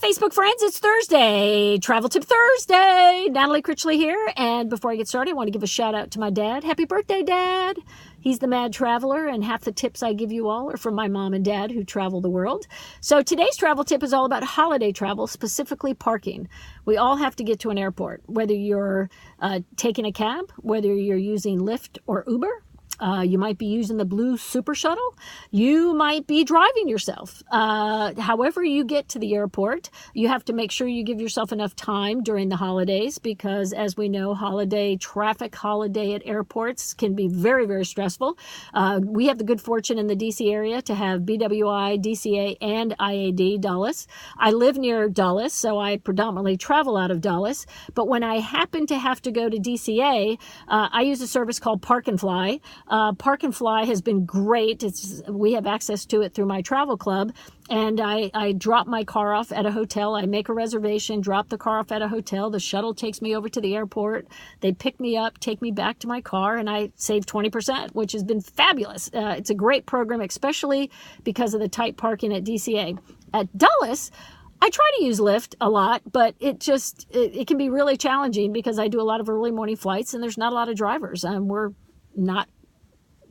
Facebook friends, it's Thursday, Travel Tip Thursday. Natalie Critchley here, and before I get started, I want to give a shout out to my dad. Happy birthday, Dad! He's the mad traveler, and half the tips I give you all are from my mom and dad who travel the world. So today's travel tip is all about holiday travel, specifically parking. We all have to get to an airport, whether you're taking a cab, whether you're using Lyft or Uber. You might be using the Blue Super Shuttle. You might be driving yourself. However you get to the airport, you have to make sure you give yourself enough time during the holidays because, as we know, traffic holiday at airports can be very, very stressful. We have the good fortune in the DC area to have BWI, DCA, and IAD Dulles. I live near Dulles, so I predominantly travel out of Dulles. But when I happen to have to go to DCA, I use a service called Park and Fly. Park and Fly has been great. We have access to it through my travel club, and I drop my car off at a hotel. I make a reservation, drop the car off at a hotel. The shuttle takes me over to the airport. They pick me up, take me back to my car, and I save 20%, which has been fabulous. It's a great program, especially because of the tight parking at DCA. At Dulles, I try to use Lyft a lot, but it can be really challenging because I do a lot of early morning flights, and there's not a lot of drivers. We're not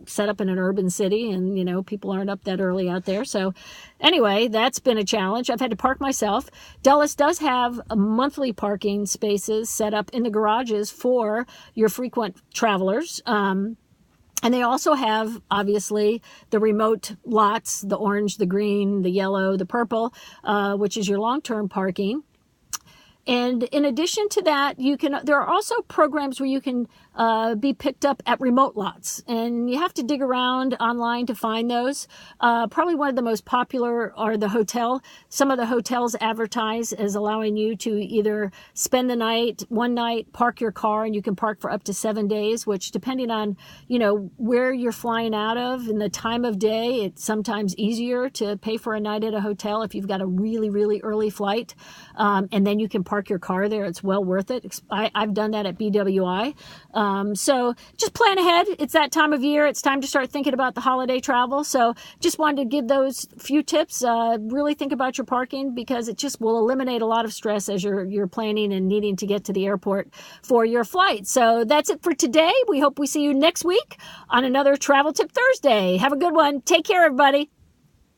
set up in an urban city, and people aren't up that early out there. So anyway, that's been a challenge. I've had to park myself. Dulles does have monthly parking spaces set up in the garages for your frequent travelers. And they also have, obviously, the remote lots, the orange, the green, the yellow, the purple, which is your long-term parking. And in addition to that, there are also programs where you can be picked up at remote lots, and you have to dig around online to find those. Probably one of the most popular are the hotel. Some of the hotels advertise as allowing you to either spend the night, one night, park your car, and you can park for up to 7 days, which depending on, where you're flying out of and the time of day, it's sometimes easier to pay for a night at a hotel if you've got a really, really early flight. And then you can park your car there. It's well worth it. I've done that at BWI. So just plan ahead. It's that time of year. It's time to start thinking about the holiday travel. So just wanted to give those few tips. Really think about your parking because it just will eliminate a lot of stress as you're planning and needing to get to the airport for your flight. So that's it for today. We hope we see you next week on another Travel Tip Thursday. Have a good one. Take care, everybody.